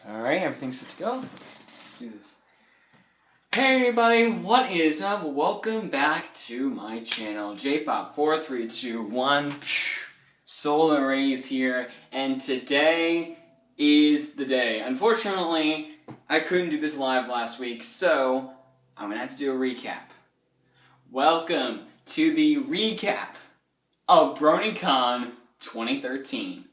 Alright, everything's set to go. Let's do this. Hey everybody, what is up? Welcome back to my channel. JPop4321 Solar Rays here, and today is the day. Unfortunately, I couldn't do this live last week, so I'm gonna have to do a recap. Welcome to the recap of BronyCon 2013.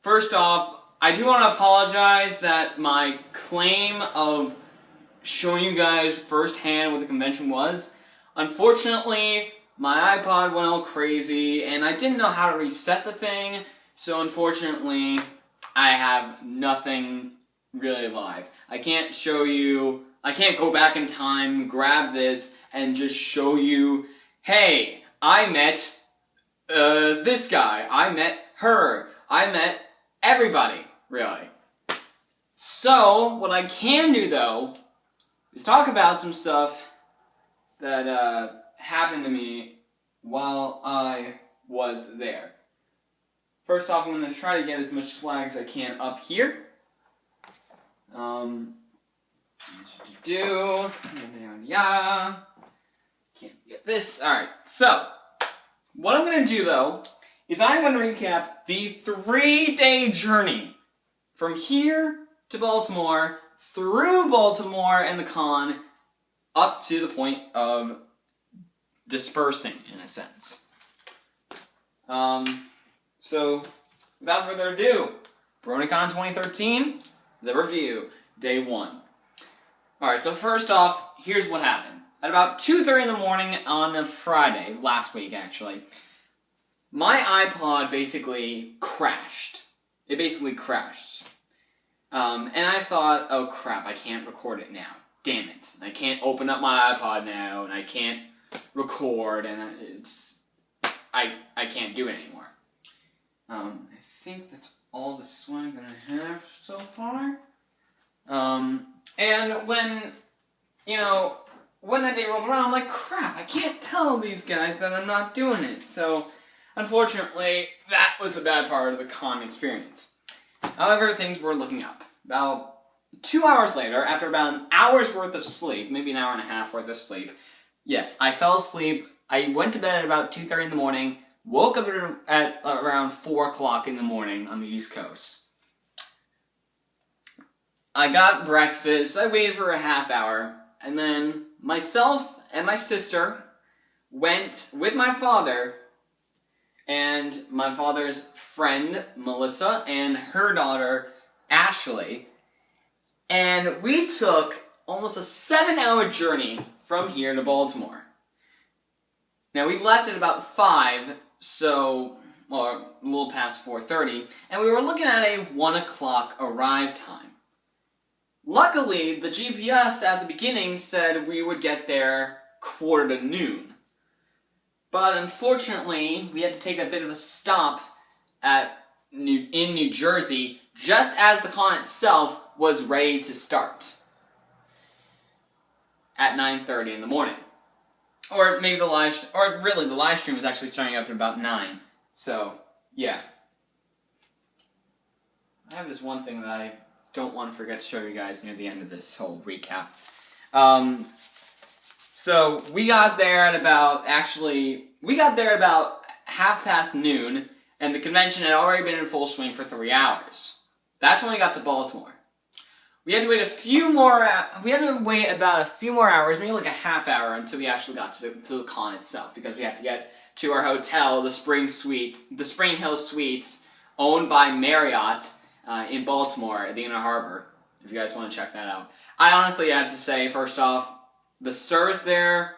First off, I do want to apologize that my claim of showing you guys firsthand what the convention was, unfortunately, my iPod went all crazy and I didn't know how to reset the thing, so unfortunately, I have nothing really live. I can't show you, I can't go back in time, grab this, and just show you, hey, I met this guy, I met her, I met everybody, really. So, what I can do, though, is talk about some stuff that happened to me while I was there. First off, I'm going to try to get as much swag as I can up here. Yeah. Can't get this. Alright, so, what I'm going to do, though, is I'm going to recap the 3-day journey from here to Baltimore, through Baltimore and the con, up to the point of dispersing, in a sense. So, without further ado, BronyCon 2013, the review, day 1. Alright, so first off, here's what happened. At about 2:30 in the morning on a Friday, last week actually, my iPod basically crashed. It basically crashed. And I thought, oh crap, I can't record it now. Damn it. I can't open up my iPod now, and I can't record, and I can't do it anymore. I think that's all the swag that I have so far. And when that day rolled around, I'm like, crap, I can't tell these guys that I'm not doing it. So, unfortunately, that was the bad part of the con experience. However, things were looking up. About 2 hours later, after about an hour's worth of sleep, maybe an hour and a half worth of sleep, yes, I fell asleep. I went to bed at about 2:30 in the morning, woke up at around 4 o'clock in the morning on the East Coast. I got breakfast, I waited for a half hour, and then myself and my sister went with my father and my father's friend, Melissa, and her daughter, Ashley, and we took almost a 7-hour journey from here to Baltimore. Now, we left at about 5, so, or a little past 4:30, and we were looking at a 1 o'clock arrive time. Luckily, the GPS at the beginning said we would get there 12:45. But unfortunately, we had to take a bit of a stop in New Jersey just as the con itself was ready to start at 9:30 in the morning. Or maybe the live stream was actually starting up at about 9. So, yeah. I have this one thing that I don't want to forget to show you guys near the end of this whole recap. So, we got there at about 12:30, and the convention had already been in full swing for 3 hours. That's when we got to Baltimore. We had to wait about a few more hours, maybe like a half hour, until we actually got to the con itself, because we had to get to our hotel, the Spring Hill Suites, owned by Marriott, in Baltimore at the Inner Harbor, if you guys want to check that out. I honestly had to say, first off, the service there,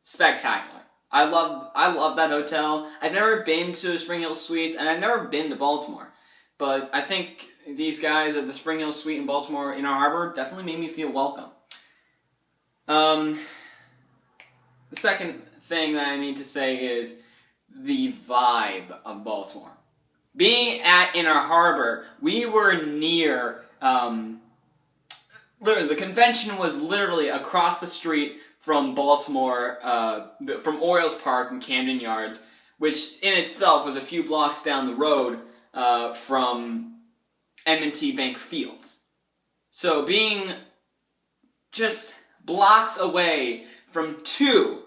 spectacular. I love that hotel. I've never been to the Spring Hill Suites, and I've never been to Baltimore. But I think these guys at the Spring Hill Suite in Baltimore, Inner Harbor, definitely made me feel welcome. The second thing that I need to say is the vibe of Baltimore. Being at Inner Harbor, we were near, literally, the convention was literally across the street from Baltimore, from Orioles Park and Camden Yards, which in itself was a few blocks down the road from M&T Bank Field. So being just blocks away from two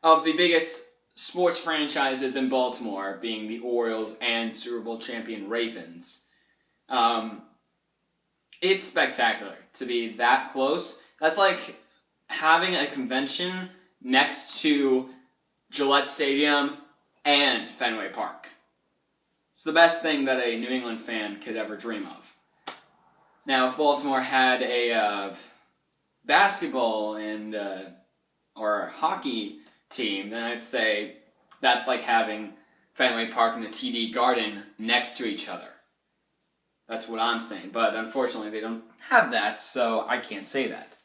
of the biggest sports franchises in Baltimore, being the Orioles and Super Bowl champion Ravens, it's spectacular to be that close. That's like having a convention next to Gillette Stadium and Fenway Park. It's the best thing that a New England fan could ever dream of. Now, if Baltimore had a basketball and or hockey team, then I'd say that's like having Fenway Park and the TD Garden next to each other. That's what I'm saying. But unfortunately, they don't have that, so I can't say that.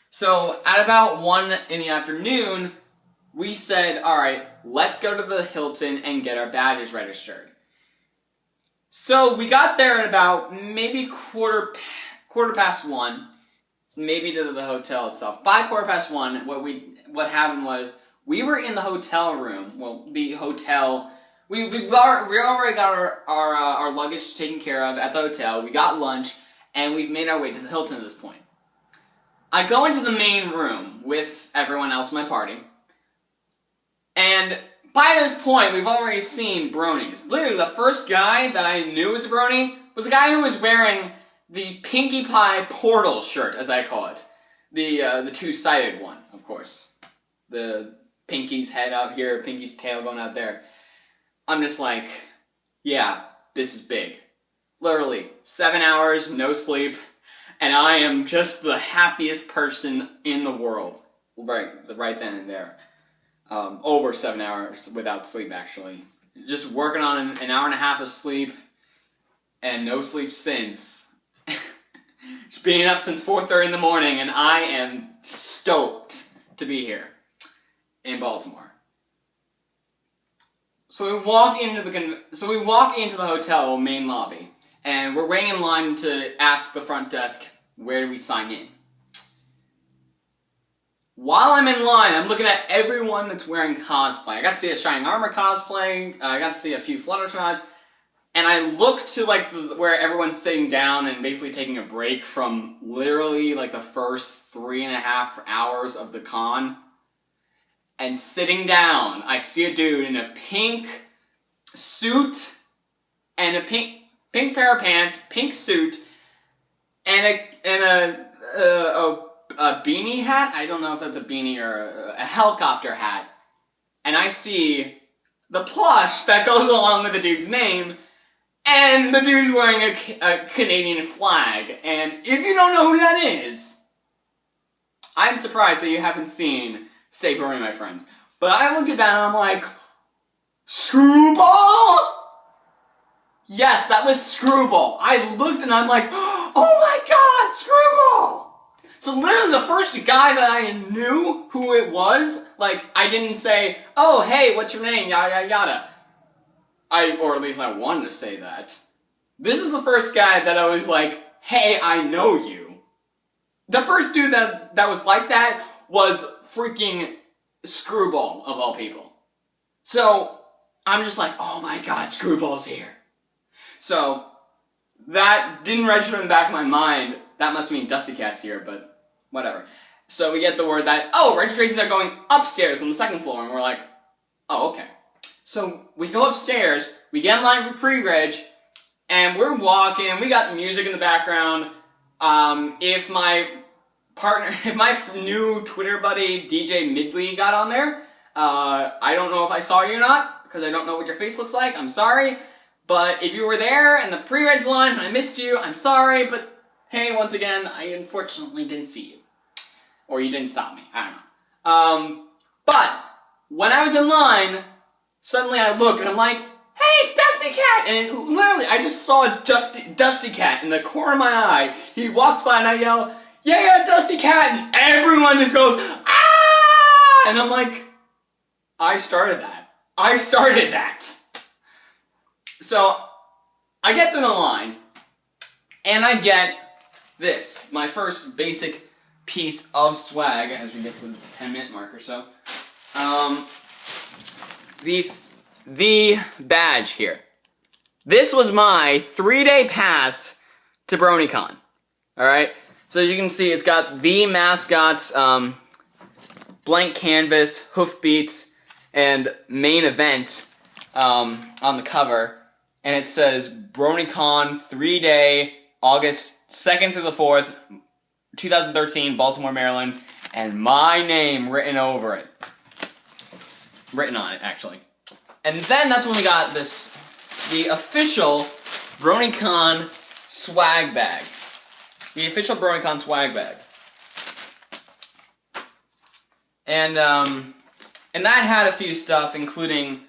So at about 1 in the afternoon, we said, all right, let's go to the Hilton and get our badges registered. So we got there at about maybe quarter past 1, maybe to the hotel itself. By 1:15, what happened was we were in the hotel room. Well, the hotel. We already got our luggage taken care of at the hotel. We got lunch, and we've made our way to the Hilton at this point. I go into the main room with everyone else in my party, and by this point, we've already seen bronies. Literally, the first guy that I knew was a brony was the guy who was wearing the Pinkie Pie Portal shirt, as I call it. The two-sided one, of course. The Pinkie's head out here, Pinkie's tail going out there. I'm just like, yeah, this is big. Literally, 7 hours, no sleep, and I am just the happiest person in the world. Right then and there. Over 7 hours without sleep, actually. Just working on an hour and a half of sleep, and no sleep since. Just being up since 4:30 in the morning, and I am stoked to be here in Baltimore. So we walk into the hotel main lobby, and we're waiting in line to ask the front desk, where do we sign in? While I'm in line, I'm looking at everyone that's wearing cosplay. I got to see a Shining Armor cosplay, I got to see a few Fluttershy's, and I look to like where everyone's sitting down and basically taking a break from literally like the first 3.5 hours of the con. And sitting down, I see a dude in a pink suit and a pink pair of pants, pink suit, and a beanie hat. I don't know if that's a beanie or a helicopter hat. And I see the plush that goes along with the dude's name, and the dude's wearing a Canadian flag. And if you don't know who that is, I'm surprised that you haven't seen Stay Brony, my friends. But I looked at that and I'm like, Screwball? Yes, that was Screwball. I looked and I'm like, oh my god, Screwball! So literally the first guy that I knew who it was, like, I didn't say, oh, hey, what's your name, yada, yada, yada. Or at least I wanted to say that. This is the first guy that I was like, hey, I know you. The first dude that was like that was freaking Screwball, of all people. So, I'm just like, oh my god, Screwball's here. So, that didn't register in the back of my mind. That must mean Dusty Cat's here, but whatever. So we get the word that, oh, registrations are going upstairs on the second floor, and we're like, oh, okay. So, we go upstairs, we get in line for pre-reg, and we're walking, we got music in the background. If my new Twitter buddy, DJ Midley, got on there, I don't know if I saw you or not, because I don't know what your face looks like, I'm sorry. But if you were there in the pre-reg line and I missed you, I'm sorry, but hey, once again, I unfortunately didn't see you. Or you didn't stop me, I don't know. But, when I was in line, suddenly I look and I'm like, hey, it's Dusty Cat! And literally, I just saw Dusty Cat in the corner of my eye. He walks by and I yell, yeah, Dusty Cat! And everyone just goes, ah! And I'm like, I started that. I started that. So, I get to the line, and I get this, my first basic piece of swag, as we get to the 10-minute mark or so. The badge here. This was my 3-day pass to BronyCon. Alright, so as you can see, it's got the mascots, blank canvas, hoofbeats, and main event on the cover. And it says BronyCon 3-day, August 2nd through the 4th, 2013, Baltimore, Maryland, and my name written over it. Written on it, actually. And then that's when we got the official BronyCon swag bag. The official BronyCon swag bag. And that had a few stuff, including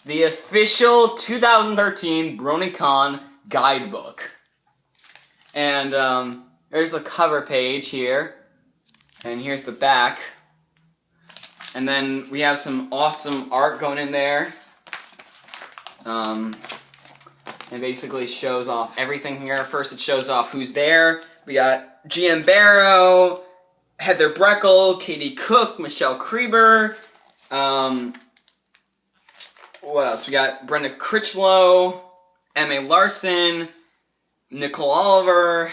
the official 2013 BronyCon guidebook. And there's the cover page here. And here's the back. And then we have some awesome art going in there. It basically shows off everything here. First it shows off who's there. We got GM Barrow, Heather Breckel, Katie Cook, Michelle Krieber. What else? We got Brenda Critchlow, M.A. Larson, Nicole Oliver,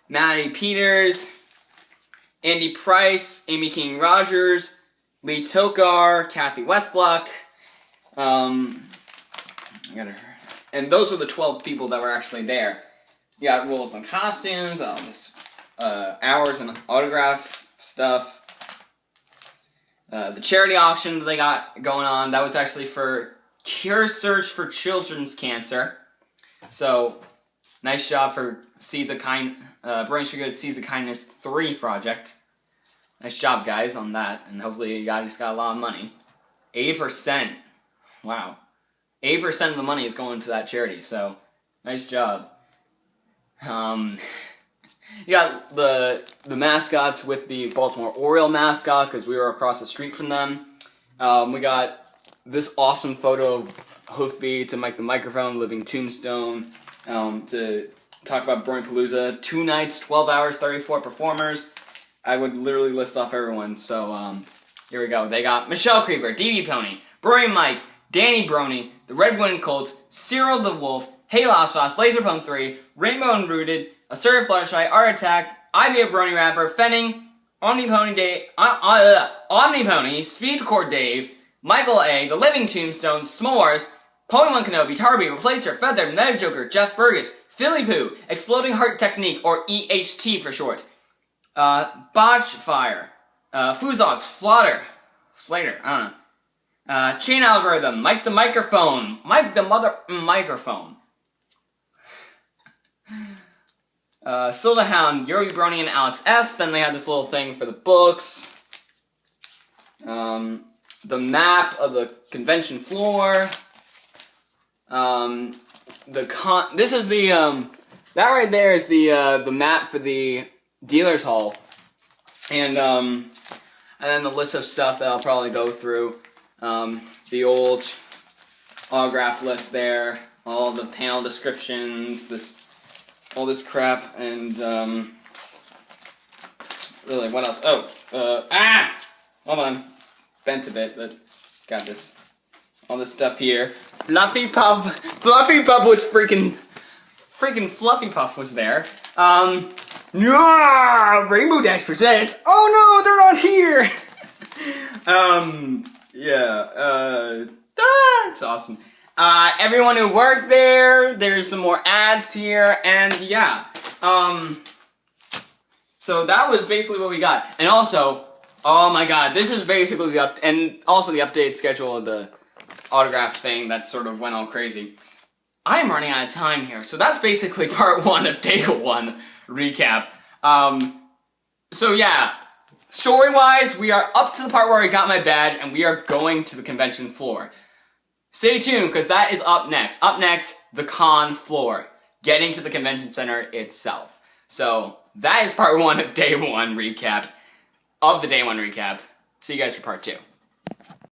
Maddie Peters, Andy Price, Amy King Rogers, Lee Tokar, Kathy Westlock. And those are the 12 people that were actually there. You got rules and costumes, hours and autograph stuff. The charity auction that they got going on, that was actually for Cure Search for Children's Cancer. So, nice job for Brony Good Seas of Kindness 3 project. Nice job, guys, on that. And hopefully you guys got a lot of money. 80%. Wow. 80% of the money is going to that charity, so nice job. You got the mascots with the Baltimore Oriole mascot, because we were across the street from them. We got this awesome photo of Hoofbeats and Mike the Microphone, Living Tombstone, to talk about BronyPalooza. 2 nights, 12 hours, 34 performers. I would literally list off everyone, so here we go. They got Michelle Krieber, DB Pony, Brony Mike, Danny Brony, the Red Wind Colts, Cyril the Wolf, Hey Lost Fast, Laser Pump 3, Rainbow and Rooted, Assertive Fluttershy, Art Attack, IB a Brony Rapper, Fenning, Omnipony, Speedcore Dave, Michael A, The Living Tombstone, S'mores, Pokemon Kenobi, Tarby, Replacer, Feather, Meta Joker, Jeff Burgess, Philly Poo, Exploding Heart Technique, or EHT for short, Botchfire, Fuzox, Flater, I don't know. Chain Algorithm, Mike the Microphone, Mike the Microphone. Silda Hound, Yuri Brony, and Alex S. Then they had this little thing for the books. The map of the convention floor. This is that right there is the map for the dealer's hall. And then the list of stuff that I'll probably go through. The old autograph list there, all the panel descriptions, all this crap, and really, what else? Oh, hold on, bent a bit, but got all this stuff here. Fluffy Puff was freaking Fluffy Puff was there. Rainbow Dash presents. Oh no, they're not here. It's awesome. Everyone who worked there's some more ads here, and yeah. So that was basically what we got. And also, oh my god, this is basically the updated schedule of the autograph thing that sort of went all crazy. I'm running out of time here, so that's basically part 1 of day 1 recap. So yeah. Story-wise, we are up to the part where I got my badge, and we are going to the convention floor. Stay tuned, because that is up next. Up next, the con floor. Getting to the convention center itself. So, that is part 1 of day 1 recap. Of the day 1 recap. See you guys for part 2.